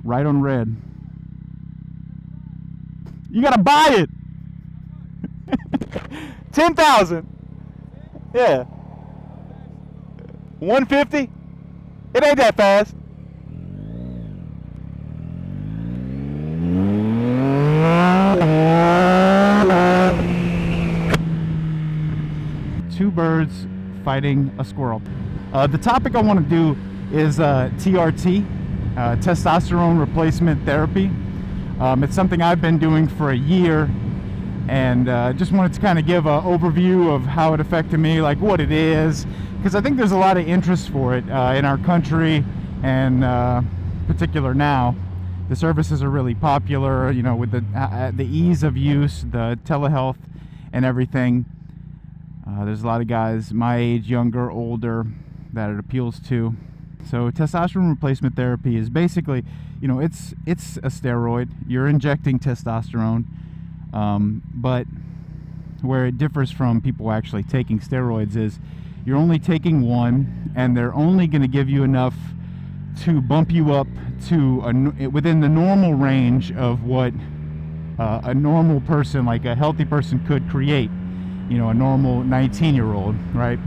Right on red. You gotta buy it. 10,000. Yeah. 150. It ain't that fast. Two birds fighting a squirrel. The topic I want to do is TRT, testosterone replacement therapy. It's something I've been doing for a year, and just wanted to kind of give an overview of how it affected me, like what it is, because I think there's a lot of interest for it in our country, and particular now. The services are really popular, you know, with the ease of use, the telehealth and everything. There's a lot of guys my age, younger, older, that it appeals to. So testosterone replacement therapy is basically, you know, it's a steroid. You're injecting testosterone, but where it differs from people actually taking steroids is you're only taking one, and they're only going to give you enough to bump you up to within the normal range of what a normal person, like a healthy person, could create. You know, a normal 19-year-old, right?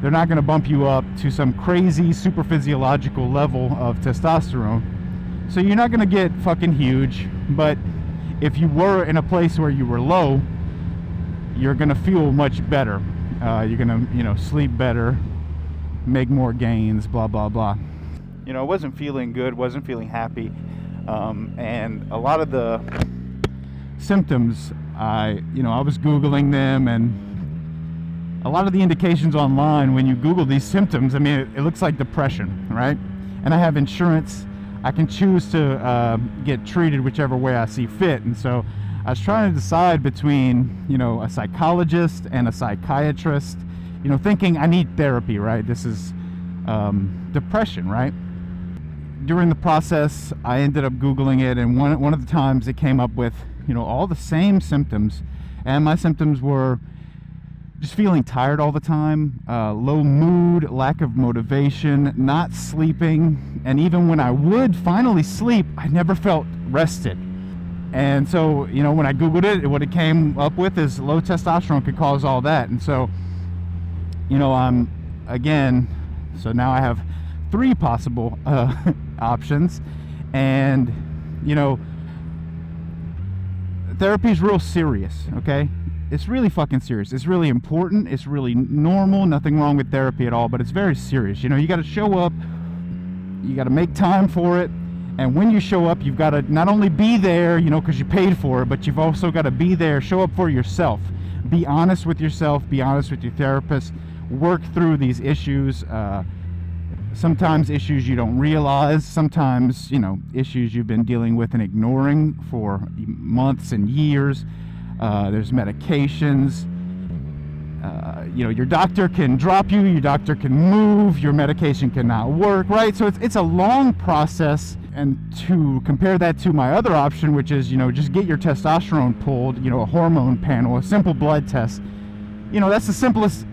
They're not going to bump you up to some crazy super physiological level of testosterone. So you're not going to get fucking huge, but if you were in a place where you were low, you're going to feel much better. You're going to, you know, sleep better, make more gains, blah, blah, blah. You know, I wasn't feeling good, wasn't feeling happy. And a lot of the symptoms, I was Googling them, and a lot of the indications online when you Google these symptoms, I mean, it looks like depression, right? And I have insurance. I can choose to get treated whichever way I see fit. And so I was trying to decide between, you know, a psychologist and a psychiatrist, you know, thinking I need therapy, right? This is depression, right? During the process, I ended up Googling it, and one of the times it came up with, you know, all the same symptoms, and my symptoms were just feeling tired all the time, low mood, lack of motivation, not sleeping, and even when I would finally sleep, I never felt rested. And so, you know, when I Googled it, what it came up with is low testosterone could cause all that. And so, you know, so now I have 3 possible options, and, you know, therapy is real serious, okay? It's really fucking serious. It's really important. It's really normal. Nothing wrong with therapy at all, but it's very serious. You know, you got to show up. You got to make time for it. And when you show up, you've got to not only be there, you know, because you paid for it, but you've also got to be there, show up for yourself. Be honest with yourself. Be honest with your therapist. Work through these issues. Sometimes issues you don't realize, sometimes, you know, issues you've been dealing with and ignoring for months and years. There's medications. You know, your doctor can drop you, your doctor can move, your medication cannot work, right? So it's a long process. And to compare that to my other option, which is, you know, just get your testosterone pulled, you know, a hormone panel, a simple blood test, you know, that's the simplest.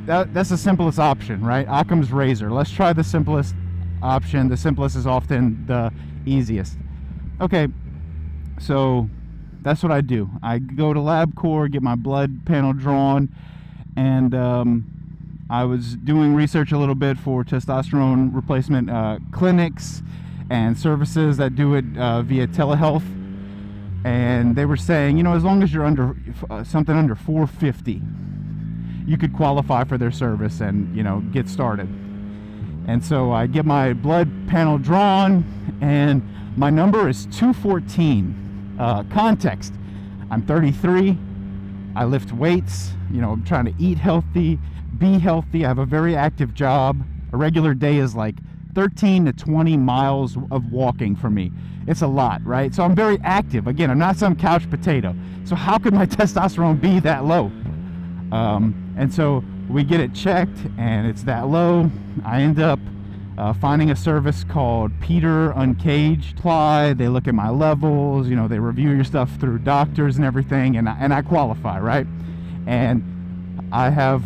That's the simplest option, right? Occam's razor. Let's try the simplest option. The simplest is often the easiest. Okay, so that's what I do. I go to LabCorp, get my blood panel drawn, and I was doing research a little bit for testosterone replacement clinics and services that do it via telehealth. And they were saying, you know, as long as you're under something under 450, you could qualify for their service and, you know, get started. And so I get my blood panel drawn, and my number is 214. Context: I'm 33. I lift weights. You know, I'm trying to eat healthy, be healthy. I have a very active job. A regular day is like 13 to 20 miles of walking for me. It's a lot, right? So I'm very active. Again, I'm not some couch potato. So how could my testosterone be that low? And so we get it checked, and it's that low. I end up finding a service called Peter Uncaged. They look at my levels, you know, they review your stuff through doctors and everything, and I qualify, right? And I have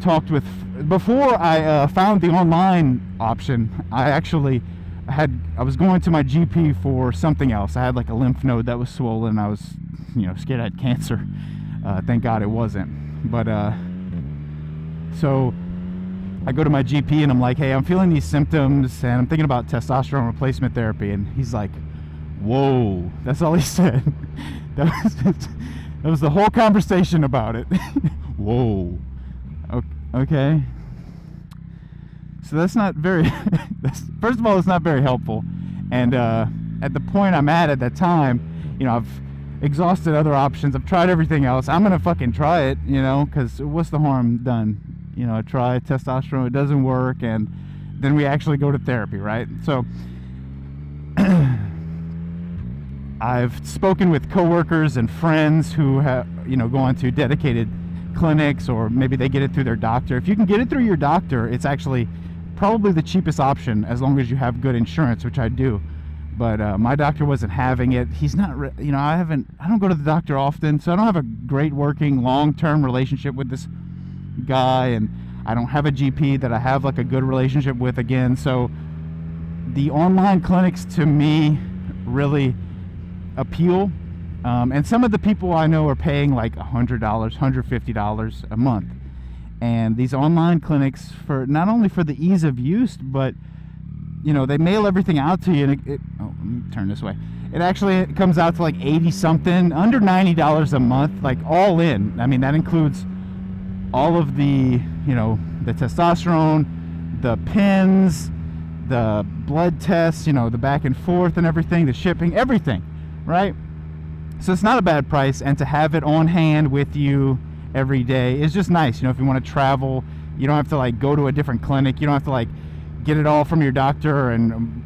talked with, before I found the online option, I actually I was going to my GP for something else. I had like a lymph node that was swollen. I was, scared I had cancer. Thank God it wasn't. But so I go to my GP and I'm like, hey, I'm feeling these symptoms and I'm thinking about testosterone replacement therapy. And he's like, whoa. That's all he said. That was the whole conversation about it. Whoa. Okay. So that's not very, first of all, it's not very helpful. And at the point I'm at that time, I've exhausted other options. I've tried everything else. I'm going to fucking try it, because what's the harm done? I try testosterone, it doesn't work, and then we actually go to therapy, right? So I've spoken with coworkers and friends who have, go on to dedicated clinics, or maybe they get it through their doctor. If you can get it through your doctor, it's actually probably the cheapest option, as long as you have good insurance, which I do. But my doctor wasn't having it. He's not, I don't go to the doctor often, so I don't have a great working long-term relationship with this guy, and I don't have a GP that I have like a good relationship with again. So the online clinics to me really appeal. And some of the people I know are paying like $100, $150 a month. And these online clinics, for not only for the ease of use, but they mail everything out to you, and let me turn this way. It actually comes out to like 80 something, under $90 a month, like all in. I mean, that includes all of the, the testosterone, the pins, the blood tests, the back and forth and everything, the shipping, everything, right? So it's not a bad price, and to have it on hand with you every day is just nice. If you want to travel, you don't have to like go to a different clinic. You don't have to like get it all from your doctor, and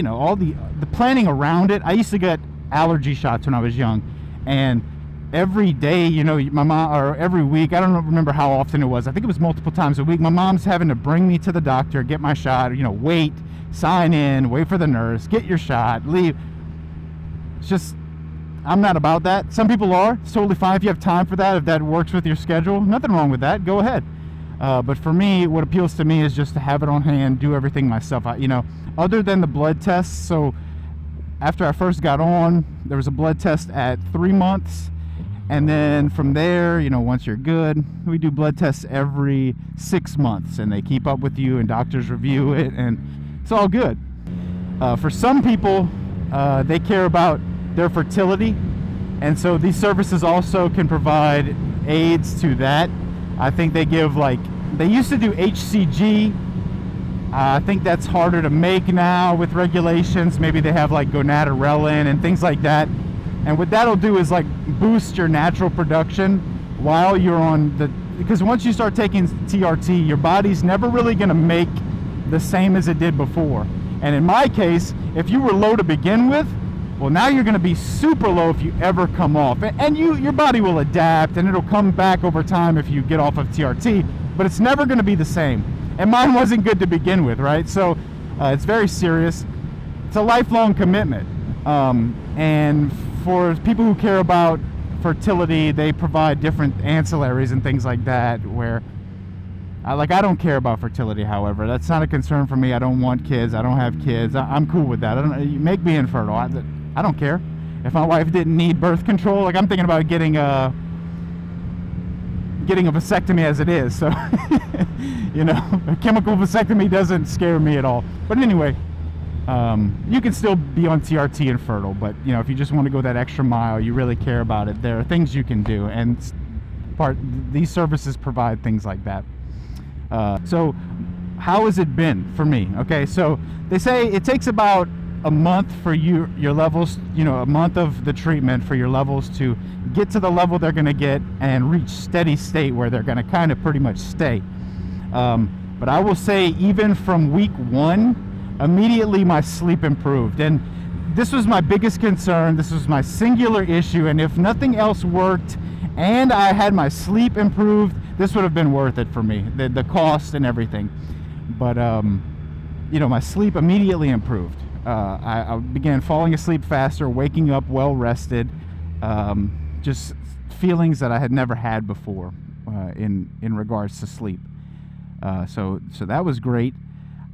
all the planning around it. I used to get allergy shots when I was young, and every day, my mom, or every week, I don't remember how often it was. I think it was multiple times a week. My mom's having to bring me to the doctor, get my shot, wait, sign in, wait for the nurse, get your shot, leave. It's just, I'm not about that. Some people are. It's totally fine if you have time for that, if that works with your schedule. Nothing wrong with that. Go ahead. But for me, what appeals to me is just to have it on hand, do everything myself. Other than the blood tests. So after I first got on, there was a blood test at 3 months. And then from there, once you're good, we do blood tests every 6 months. And they keep up with you, and doctors review it, and it's all good. For some people, they care about their fertility. And so these services also can provide aids to that. I think they give they used to do HCG. I think that's harder to make now with regulations. Maybe they have like gonadorelin and things like that. And what that'll do is like boost your natural production while you're on because once you start taking TRT, your body's never really going to make the same as it did before. And in my case, if you were low to begin with, well, now you're going to be super low if you ever come off. And your body will adapt, and it'll come back over time if you get off of TRT, but it's never going to be the same. And mine wasn't good to begin with, right? So it's very serious. It's a lifelong commitment. And for people who care about fertility, they provide different ancillaries and things like that, where I don't care about fertility, however. That's not a concern for me. I don't want kids. I don't have kids. I'm cool with that. You make me infertile. I don't care. If my wife didn't need birth control, I'm thinking about getting a vasectomy as it is. So, a chemical vasectomy doesn't scare me at all. But anyway, you can still be on TRT and fertile. But, if you just want to go that extra mile, you really care about it, there are things you can do. And these services provide things like that. So how has it been for me? Okay, so they say it takes about a month for your levels, a month of the treatment for your levels to get to the level they're going to get and reach steady state where they're going to kind of pretty much stay. But I will say, even from week 1, immediately my sleep improved. And this was my biggest concern. This was my singular issue. And if nothing else worked and I had my sleep improved, this would have been worth it for me, the cost and everything. But my sleep immediately improved. I began falling asleep faster, waking up well rested, just feelings that I had never had before in regards to sleep. So that was great.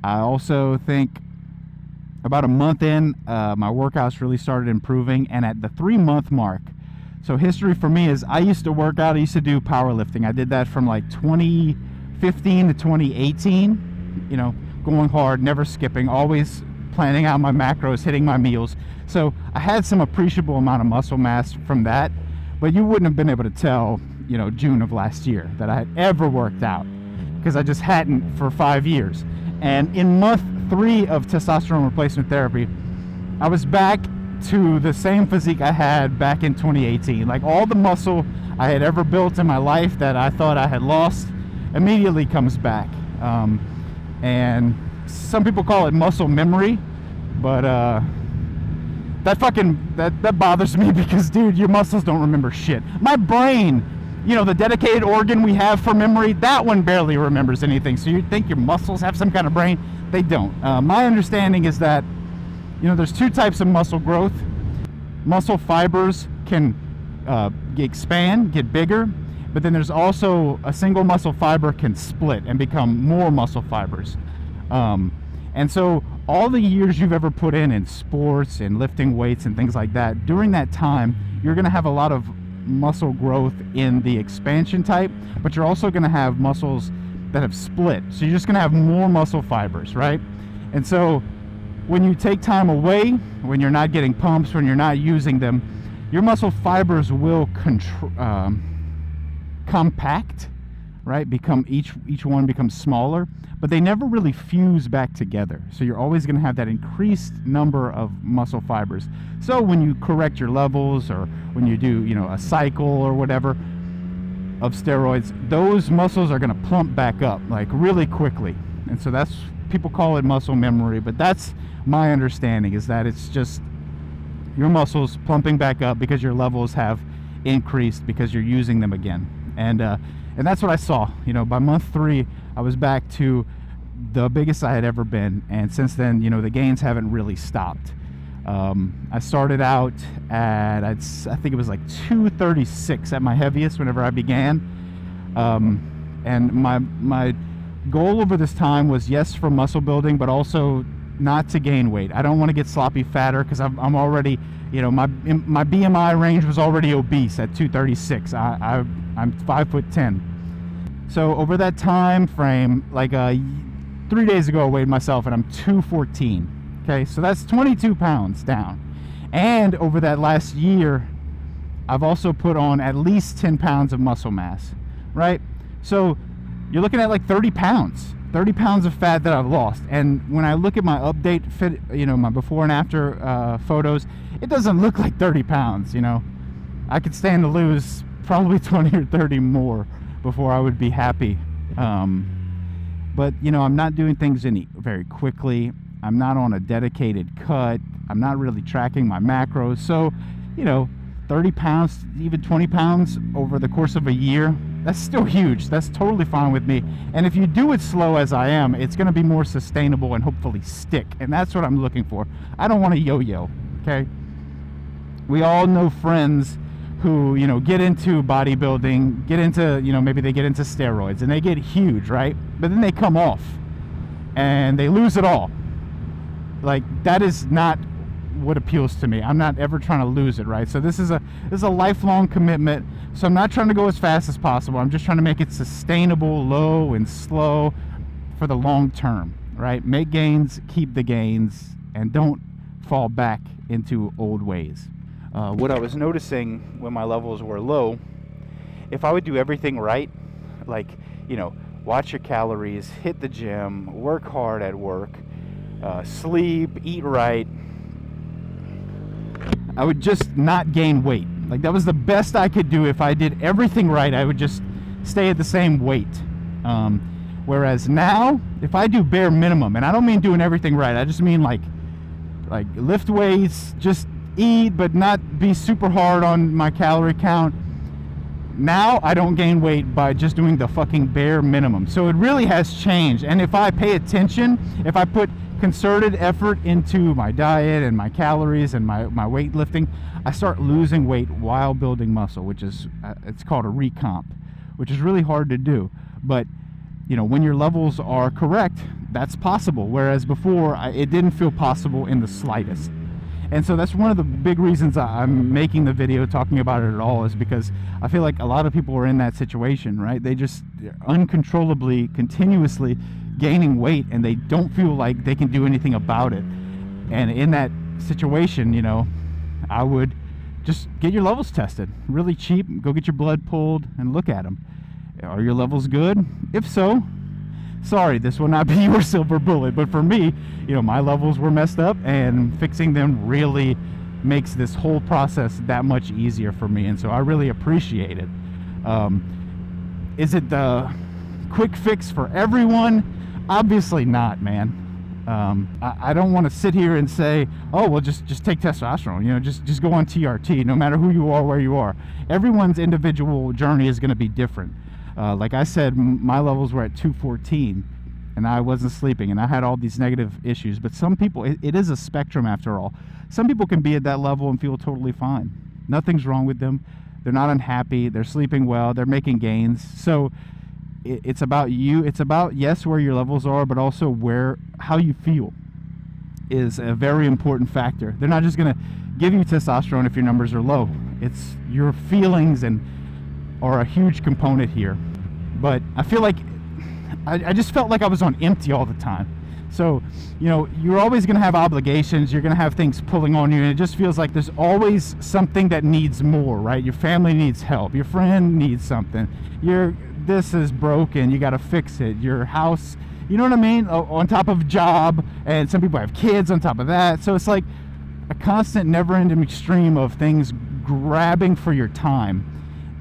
I also think about a month in, my workouts really started improving, and at the 3-month mark, so history for me is I used to work out, I used to do powerlifting. I did that from like 2015 to 2018, you know, going hard, never skipping, always planning out my macros, hitting my meals. So I had some appreciable amount of muscle mass from that, but you wouldn't have been able to tell, you know, June of last year that I had ever worked out, because I just hadn't for 5 years. And in month 3 of testosterone replacement therapy, I was back to the same physique I had back in 2018. Like, all the muscle I had ever built in my life that I thought I had lost immediately comes back. And some people call it muscle memory, but that bothers me, because, dude, your muscles don't remember shit. My brain, you know, the dedicated organ we have for memory, that one barely remembers anything. So you think your muscles have some kind of brain? They don't. My understanding is that, you know, there's 2 types of muscle growth. Muscle fibers can expand, get bigger, but then there's also a single muscle fiber can split and become more muscle fibers. And so all the years you've ever put in sports and lifting weights and things like that, during that time, you're going to have a lot of muscle growth in the expansion type, but you're also going to have muscles that have split. So you're just going to have more muscle fibers, right? And so when you take time away, when you're not getting pumps, when you're not using them, your muscle fibers will compact, right? Each one becomes smaller, but they never really fuse back together. So you're always going to have that increased number of muscle fibers. So when you correct your levels, or when you do, you know, a cycle or whatever of steroids, those muscles are going to plump back up like really quickly. And so that's, people call it muscle memory, but that's my understanding, is that it's just your muscles plumping back up because your levels have increased because you're using them again. And that's what I saw. You know, by month 3, I was back to the biggest I had ever been, and since then, you know, the gains haven't really stopped. I started out at, I think it was like 236 at my heaviest whenever I began, and my goal over this time was, yes, for muscle building, but also not to gain weight. I don't want to get sloppy fatter, because I'm already, you know, my BMI range was already obese at 236. I'm 5'10". So over that time frame, like 3 days ago, I weighed myself and I'm 214. Okay, so that's 22 pounds down. And over that last year, I've also put on at least 10 pounds of muscle mass, right? So you're looking at like 30 pounds of fat that I've lost. And when I look at my update fit, you know, my before and after photos, it doesn't look like 30 pounds, you know. I could stand to lose probably 20 or 30 more before I would be happy. But, you know, I'm not doing things very quickly. I'm not on a dedicated cut. I'm not really tracking my macros. So, you know, 30 pounds, even 20 pounds over the course of a year, that's still huge. That's totally fine with me. And if you do it slow as I am, it's going to be more sustainable and hopefully stick. And that's what I'm looking for. I don't want to yo-yo, okay? We all know friends who, you know, get into bodybuilding, get into, you know, maybe they get into steroids and they get huge, right? But then they come off and they lose it all. Like, that is not what appeals to me. I'm not ever trying to lose it, right? So this is a lifelong commitment. So I'm not trying to go as fast as possible. I'm just trying to make it sustainable, low and slow for the long term, right? Make gains, keep the gains, and don't fall back into old ways. What I was noticing when my levels were low, if I would do everything right, like, you know, watch your calories, hit the gym, work hard at work, sleep, eat right, I would just not gain weight. Like, that was the best I could do. If I did everything right, I would just stay at the same weight. Whereas now, if I do bare minimum, and I don't mean doing everything right, I just mean like lift weights, just eat, but not be super hard on my calorie count. Now I don't gain weight by just doing the fucking bare minimum. So it really has changed. And if I pay attention, if I put concerted effort into my diet and my calories and my weightlifting, I start losing weight while building muscle, which is it's called a recomp, which is really hard to do. But you know, when your levels are correct, that's possible, whereas before it didn't feel possible in the slightest. And so that's one of the big reasons I'm making the video talking about it at all, is because I feel like a lot of people are in that situation, right? They're uncontrollably, continuously gaining weight, and they don't feel like they can do anything about it. And in that situation, you know, I would just get your levels tested. Really cheap. Go get your blood pulled and look at them. Are your levels good? If so, sorry, this will not be your silver bullet. But for me, you know, my levels were messed up, and fixing them really makes this whole process that much easier for me. And so I really appreciate it. Is it the quick fix for everyone? Obviously not, man. I don't want to sit here and say, oh, well, just take testosterone, you know, just go on TRT, no matter who you are, where you are. Everyone's individual journey is going to be different. Like I said, my levels were at 214, and I wasn't sleeping, and I had all these negative issues. But some people, it is a spectrum after all. Some people can be at that level and feel totally fine. Nothing's wrong with them. They're not unhappy. They're sleeping well. They're making gains. So it's about you. It's about, yes, where your levels are, but also how you feel is a very important factor. They're not just going to give you testosterone if your numbers are low. It's your feelings are a huge component here. But I feel like I just felt like I was on empty all the time. So, you know, you're always going to have obligations. You're going to have things pulling on you, and it just feels like there's always something that needs more, right? Your family needs help. Your friend needs something. This is broken. You got to fix it. Your house, you know what I mean? On top of job, and some people have kids on top of that. So it's like a constant, never-ending stream of things grabbing for your time,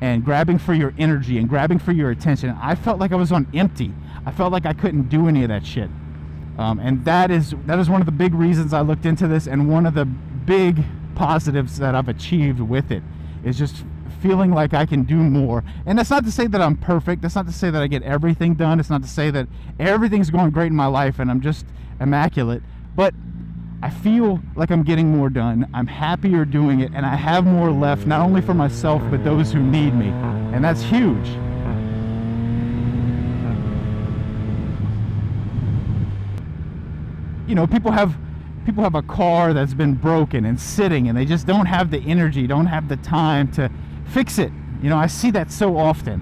and grabbing for your energy, and grabbing for your attention. I felt like I was on empty. I felt like I couldn't do any of that shit. And that is one of the big reasons I looked into this, and one of the big positives that I've achieved with it is just feeling like I can do more. And that's not to say that I'm perfect. That's not to say that I get everything done. It's not to say that everything's going great in my life and I'm just immaculate. But I feel like I'm getting more done. I'm happier doing it, and I have more left, not only for myself, but those who need me. And that's huge. You know, people have a car that's been broken and sitting, and they just don't have the energy, don't have the time to fix it. You know, I see that so often.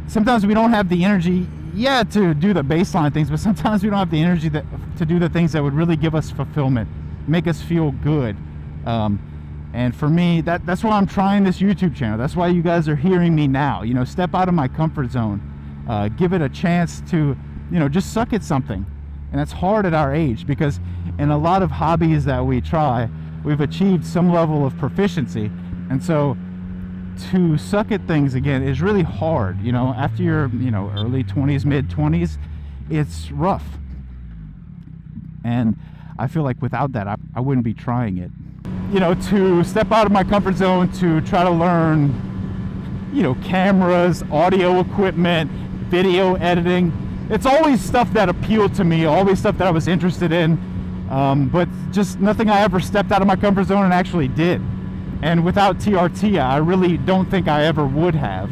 Sometimes we don't have the energy, to do the baseline things, but sometimes we don't have the energy to do the things that would really give us fulfillment, make us feel good. And for me, that's why I'm trying this YouTube channel. That's why you guys are hearing me now. You know, step out of my comfort zone, give it a chance to, you know, just suck at something. And that's hard at our age, because in a lot of hobbies that we try, we've achieved some level of proficiency. And so to suck at things again is really hard. You know, after your, you know, early 20s, mid 20s, it's rough. And I feel like without that, I wouldn't be trying it. You know, to step out of my comfort zone, to try to learn, you know, cameras, audio equipment, video editing. It's always stuff that appealed to me, always stuff that I was interested in, but just nothing I ever stepped out of my comfort zone and actually did. And without TRT, I really don't think I ever would have.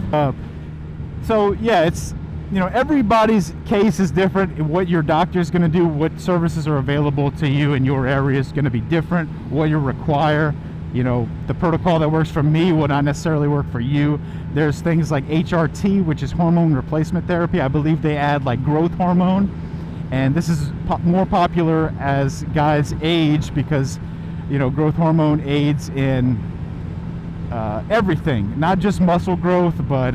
So yeah, it's, you know, everybody's case is different. What your doctor is going to do, what services are available to you in your area is going to be different. What you require, you know, the protocol that works for me will not necessarily work for you. There's things like HRT, which is hormone replacement therapy. I believe they add like growth hormone, and this is more popular as guys age, because, you know, growth hormone aids in everything, not just muscle growth, but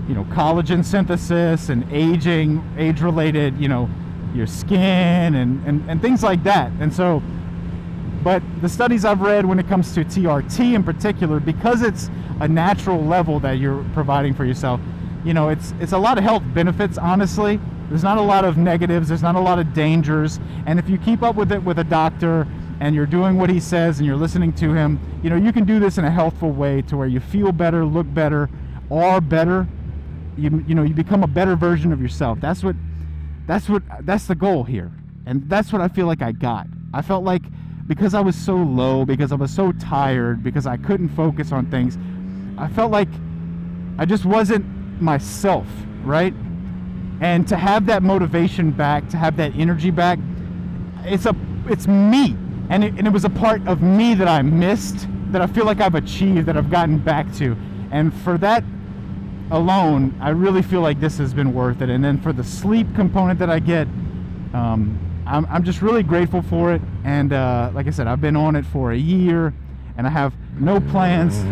you know, collagen synthesis and aging, age-related, you know, your skin and things like that. And so, but the studies I've read when it comes to TRT in particular, because it's a natural level that you're providing for yourself, you know, it's a lot of health benefits, honestly. There's not a lot of negatives, there's not a lot of dangers, and if you keep up with it with a doctor and you're doing what he says and you're listening to him, you know, you can do this in a healthful way to where you feel better, look better, are better. You know, you become a better version of yourself. That's the goal here. And that's what I feel like I got. I felt like, because I was so low, because I was so tired, because I couldn't focus on things, I felt like I just wasn't myself, right? And to have that motivation back, to have that energy back, it's me. And it was a part of me that I missed, that I feel like I've achieved, that I've gotten back to. And for that alone, I really feel like this has been worth it. And then for the sleep component that I get, I'm just really grateful for it. And like I said, I've been on it for a year, and I have no plans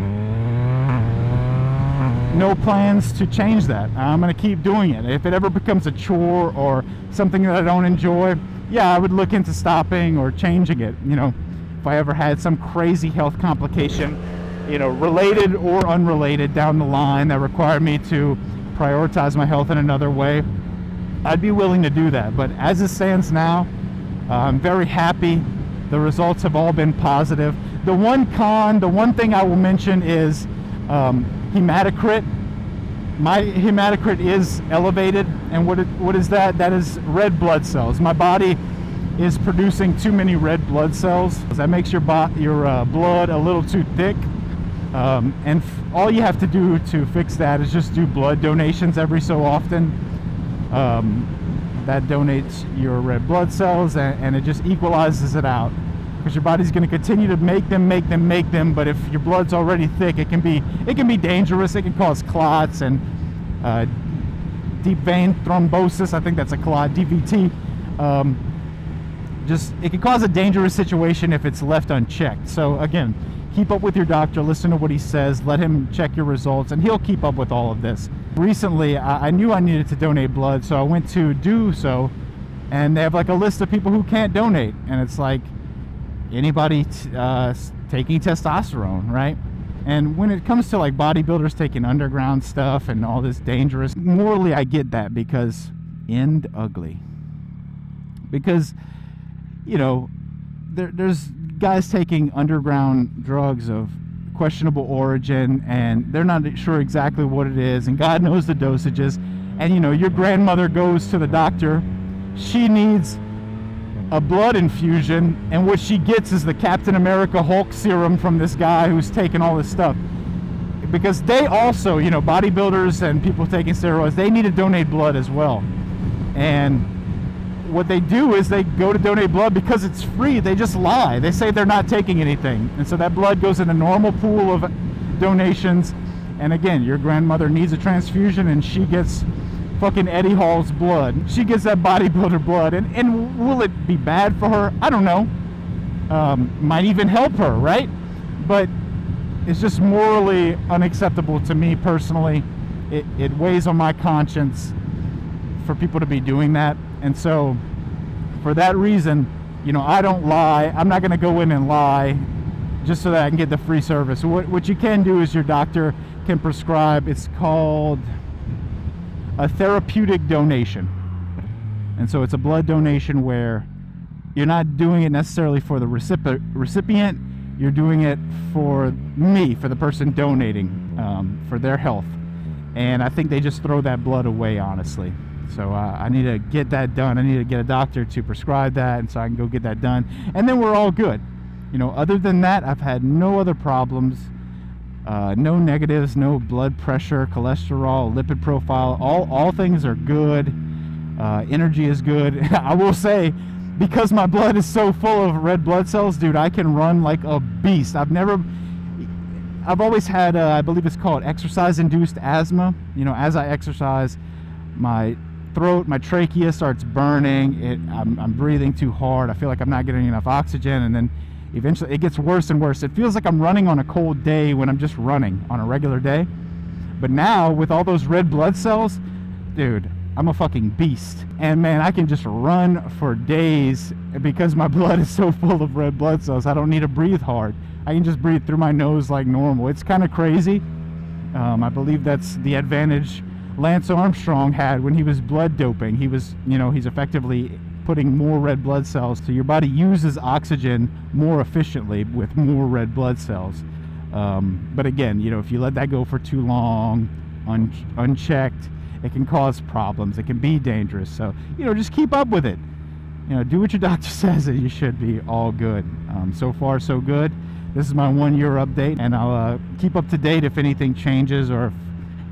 to change that. I'm going to keep doing it. If it ever becomes a chore or something that I don't enjoy, yeah, I would look into stopping or changing it. You know, if I ever had some crazy health complication, you know, related or unrelated down the line that required me to prioritize my health in another way, I'd be willing to do that. But as it stands now, I'm very happy. The results have all been positive. The one thing I will mention is hematocrit. My hematocrit is elevated, and what is that? That is red blood cells. My body is producing too many red blood cells. That makes your blood a little too thick. And all you have to do to fix that is just do blood donations every so often. That donates your red blood cells, and it just equalizes it out, because your body's going to continue to make them. But if your blood's already thick, it can be dangerous. It can cause clots and deep vein thrombosis. I think that's a clot, DVT. It can cause a dangerous situation if it's left unchecked. So again, keep up with your doctor, listen to what he says, let him check your results, and he'll keep up with all of this. Recently, I knew I needed to donate blood, so I went to do so, and they have like a list of people who can't donate, and it's like anybody taking testosterone, right? And when it comes to like bodybuilders taking underground stuff and all this dangerous, morally I get that, because end ugly. Because, you know, there's guys taking underground drugs of questionable origin, and they're not sure exactly what it is, and God knows the dosages. And you know, your grandmother goes to the doctor, she needs a blood infusion, and what she gets is the Captain America Hulk serum from this guy who's taking all this stuff. Because they also, you know, bodybuilders and people taking steroids, they need to donate blood as well. And what they do is they go to donate blood because it's free. They just lie. They say they're not taking anything. And so that blood goes in a normal pool of donations. And again, your grandmother needs a transfusion, and she gets fucking Eddie Hall's blood. She gets that bodybuilder blood. And will it be bad for her? I don't know. Might even help her, right? But it's just morally unacceptable to me personally. It weighs on my conscience for people to be doing that. And so for that reason, you know, I don't lie. I'm not going to go in and lie just so that I can get the free service. What you can do is your doctor can prescribe, it's called a therapeutic donation. And so it's a blood donation where you're not doing it necessarily for the recipient, you're doing it for me, for the person donating, for their health. And I think they just throw that blood away, honestly. So I need to get that done. I need to get a doctor to prescribe that, and so I can go get that done. And then we're all good. You know, other than that, I've had no other problems, no negatives, no blood pressure, cholesterol, lipid profile. All things are good. Energy is good. I will say, because my blood is so full of red blood cells, dude, I can run like a beast. I've always had, I believe it's called exercise-induced asthma. You know, as I exercise, my throat, my trachea starts burning. I'm breathing too hard. I feel like I'm not getting enough oxygen, and then eventually it gets worse and worse. It feels like I'm running on a cold day when I'm just running on a regular day. But now with all those red blood cells, dude, I'm a fucking beast. And man, I can just run for days because my blood is so full of red blood cells. I don't need to breathe hard. I can just breathe through my nose like normal. It's kind of crazy. I believe that's the advantage Lance Armstrong had when he was blood doping. He was, you know, he's effectively putting more red blood cells, so your body uses oxygen more efficiently with more red blood cells. But again, you know, if you let that go for too long, unchecked, it can cause problems. It can be dangerous. So, you know, just keep up with it. You know, do what your doctor says, and you should be all good. So far, so good. This is my 1 year update, and I'll keep up to date if anything changes or if,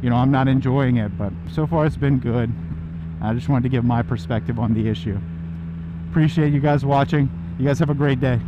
you know, I'm not enjoying it. But so far it's been good. I just wanted to give my perspective on the issue. Appreciate you guys watching. You guys have a great day.